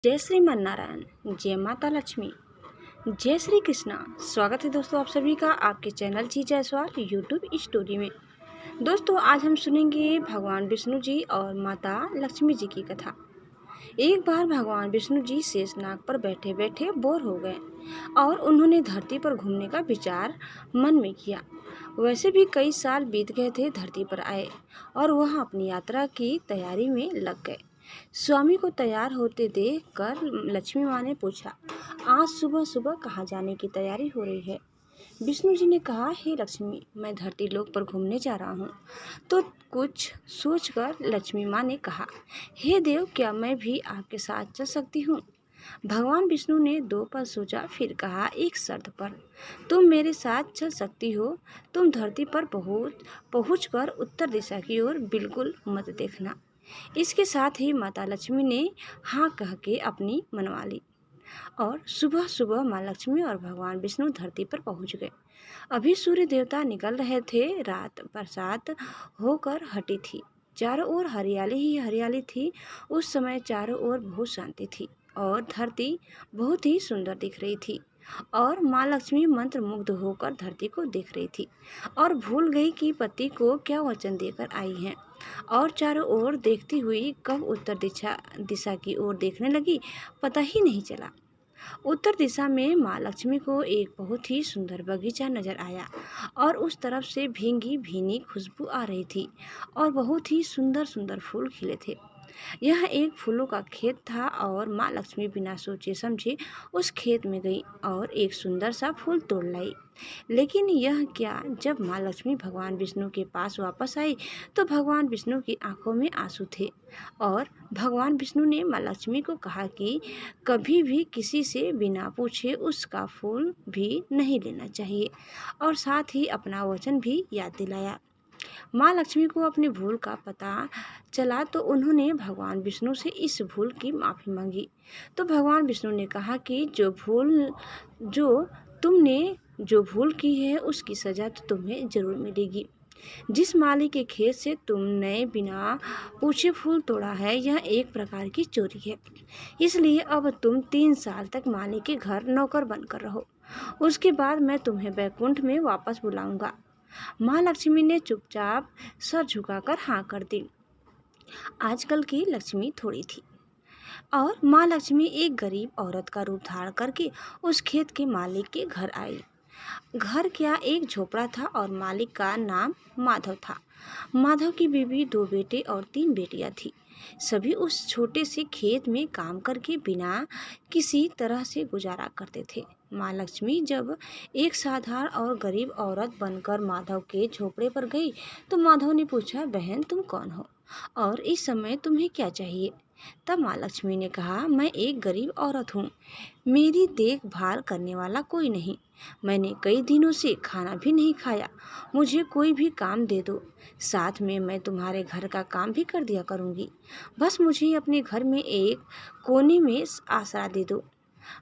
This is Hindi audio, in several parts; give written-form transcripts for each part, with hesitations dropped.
जय श्रीमन नारायण, जय माता लक्ष्मी, जय श्री कृष्णा। स्वागत है दोस्तों आप सभी का आपके चैनल जी जायसवाल यूट्यूब स्टोरी में। दोस्तों आज हम सुनेंगे भगवान विष्णु जी और माता लक्ष्मी जी की कथा। एक बार भगवान विष्णु जी शेषनाग पर बैठे बैठे बोर हो गए और उन्होंने धरती पर घूमने का विचार मन में किया। वैसे भी कई साल बीत गए थे धरती पर आए और वह अपनी यात्रा की तैयारी में लग गए। स्वामी को तैयार होते देख कर लक्ष्मी माँ ने पूछा, आज सुबह सुबह कहाँ जाने की तैयारी हो रही है? विष्णु जी ने कहा, हे लक्ष्मी, मैं धरती लोक पर घूमने जा रहा हूँ। तो कुछ सोचकर लक्ष्मी माँ ने कहा, हे देव, क्या मैं भी आपके साथ चल सकती हूँ? भगवान विष्णु ने 2 पल सोचा, फिर कहा, एक शर्त पर। तुम मेरे साथ चल सकती हो। तुम धरती पर पहुँचकर उत्तर दिशा की ओर बिल्कुल मत देखना। इसके साथ ही माता लक्ष्मी ने हाँ कह के अपनी मनवा ली और सुबह सुबह माँ लक्ष्मी और भगवान विष्णु धरती पर पहुंच गए। अभी सूर्य देवता निकल रहे थे। रात बरसात होकर हटी थी। चारों ओर हरियाली ही हरियाली थी। उस समय चारों ओर बहुत शांति थी और धरती बहुत ही सुंदर दिख रही थी। और माँ लक्ष्मी मंत्र मुग्ध होकर धरती को देख रही थी और भूल गई कि पति को क्या वचन देकर आई हैं। और चारों ओर देखती हुई कब उत्तर दिशा की ओर देखने लगी, पता ही नहीं चला। उत्तर दिशा में माँ लक्ष्मी को एक बहुत ही सुंदर बगीचा नजर आया और उस तरफ से भींगी भीनी खुशबू आ रही थी और बहुत ही सुंदर सुंदर फूल खिले थे। यह एक फूलों का खेत था और माँ लक्ष्मी बिना सोचे समझे उस खेत में गई और एक सुंदर सा फूल तोड़ लाई। लेकिन यह क्या, जब माँ लक्ष्मी भगवान विष्णु के पास वापस आई तो भगवान विष्णु की आंखों में आंसू थे और भगवान विष्णु ने माँ लक्ष्मी को कहा कि कभी भी किसी से बिना पूछे उसका फूल भी नहीं लेना चाहिए और साथ ही अपना वचन भी याद दिलाया। माँ लक्ष्मी को अपनी भूल का पता चला तो उन्होंने भगवान विष्णु से इस भूल की माफ़ी मांगी। तो भगवान विष्णु ने कहा कि जो तुमने जो भूल की है उसकी सज़ा तो तुम्हें ज़रूर मिलेगी। जिस माली के खेत से तुमने बिना पूछे फूल तोड़ा है, यह एक प्रकार की चोरी है। इसलिए अब तुम 3 साल तक माली के घर नौकर बनकर रहो। उसके बाद मैं तुम्हें बैकुंठ में वापस बुलाऊंगा। माँ लक्ष्मी ने चुपचाप सर झुकाकर हाँ कर दी। आजकल की लक्ष्मी थोड़ी थी और माँ लक्ष्मी एक गरीब औरत का रूप धारण करके उस खेत के मालिक के घर आई। घर क्या, एक झोपड़ा था और मालिक का नाम माधव था। माधव की बीवी 2 बेटे और 3 बेटियां थी। सभी उस छोटे से खेत में काम करके बिना किसी तरह से गुजारा करते थे। माँ लक्ष्मी जब एक साधारण और गरीब औरत बनकर माधव के झोपड़े पर गई तो माधव ने पूछा, बहन तुम कौन हो और इस समय तुम्हें क्या चाहिए? तब माँ लक्ष्मी ने कहा, मैं एक गरीब औरत हूँ। मेरी देखभाल करने वाला कोई नहीं। मैंने कई दिनों से खाना भी नहीं खाया। मुझे कोई भी काम दे दो, साथ में मैं तुम्हारे घर का काम भी कर दिया करूँगी। बस मुझे अपने घर में एक कोने में आसरा दे दो।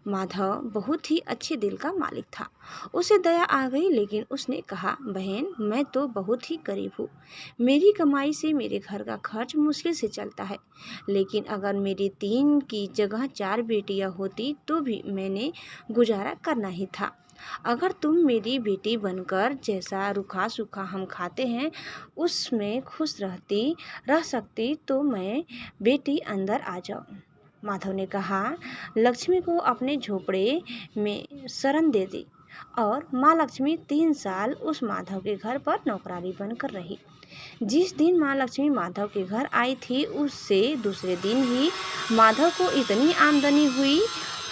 माधव बहुत ही अच्छे दिल का मालिक था। उसे दया आ गई, लेकिन उसने कहा, बहन मैं तो बहुत ही गरीब हूँ। मेरी कमाई से मेरे घर का खर्च मुश्किल से चलता है। लेकिन अगर मेरी 3 की जगह 4 बेटियां होती तो भी मैंने गुजारा करना ही था। अगर तुम मेरी बेटी बनकर जैसा रूखा सूखा हम खाते हैं उसमें खुश रह सकती तो मैं बेटी अंदर आ जाओ। माधव ने कहा, लक्ष्मी को अपने झोपड़े में शरण दे दी और माँ लक्ष्मी 3 साल उस माधव के घर पर नौकरानी बनकर रही। जिस दिन माँ लक्ष्मी माधव के घर आई थी उससे दूसरे दिन ही माधव को इतनी आमदनी हुई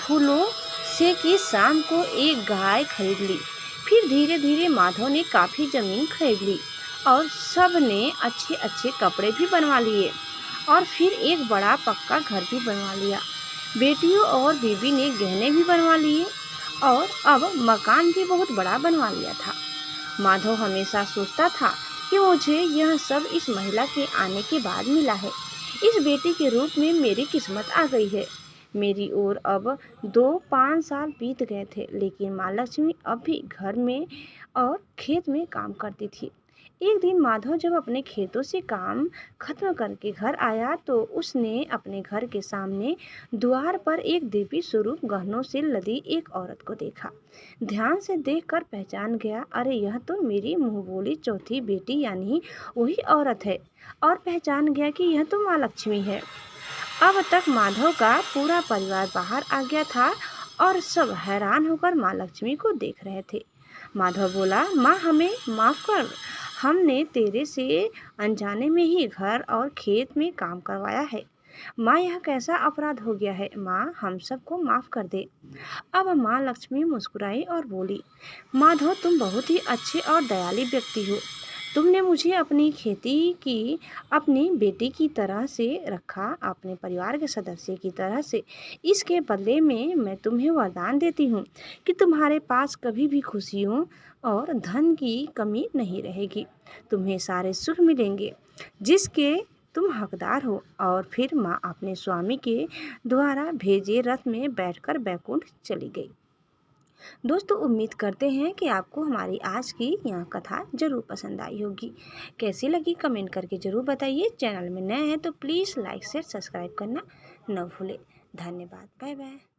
फूलों से कि शाम को एक गाय खरीद ली। फिर धीरे धीरे माधव ने काफ़ी ज़मीन खरीद ली और सब ने अच्छे अच्छे कपड़े भी बनवा लिए और फिर एक बड़ा पक्का घर भी बनवा लिया। बेटियों और बीवी ने गहने भी बनवा लिए और अब मकान भी बहुत बड़ा बनवा लिया था। माधव हमेशा सोचता था कि मुझे यह सब इस महिला के आने के बाद मिला है। इस बेटी के रूप में मेरी किस्मत आ गई है। मेरी ओर अब 2-5 साल बीत गए थे, लेकिन माँ लक्ष्मी अब भी घर में और खेत में काम करती थी। एक दिन माधव जब अपने खेतों से काम खत्म करके घर आया तो उसने अपने घर के सामने द्वार पर एक देवी स्वरूप गहनों से लदी एक औरत को देखा। ध्यान से देखकर पहचान गया, अरे यह तो मेरी मुंह बोली चौथी बेटी यानी वही औरत है, और पहचान गया कि यह तो माँ लक्ष्मी है। अब तक माधव का पूरा परिवार बाहर आ गया था और सब हैरान होकर माँ लक्ष्मी को देख रहे थे। माधव बोला, माँ हमें माफ कर, हमने तेरे से अनजाने में ही घर और खेत में काम करवाया है। माँ यह कैसा अपराध हो गया है, माँ हम सबको माफ कर दे। अब माँ लक्ष्मी मुस्कुराई और बोली, माधव तुम बहुत ही अच्छे और दयालु व्यक्ति हो। तुमने मुझे अपनी खेती की अपनी बेटी की तरह से रखा, अपने परिवार के सदस्य की तरह से। इसके बदले में मैं तुम्हें वरदान देती हूँ कि तुम्हारे पास कभी भी खुशियों और धन की कमी नहीं रहेगी। तुम्हें सारे सुख मिलेंगे जिसके तुम हकदार हो। और फिर माँ अपने स्वामी के द्वारा भेजे रथ में बैठकर बैकुंठ चली गई। दोस्तों उम्मीद करते हैं कि आपको हमारी आज की यह कथा ज़रूर पसंद आई होगी। कैसी लगी कमेंट करके ज़रूर बताइए। चैनल में नए हैं तो प्लीज़ लाइक शेयर सब्सक्राइब करना न भूलें। धन्यवाद। Bye bye.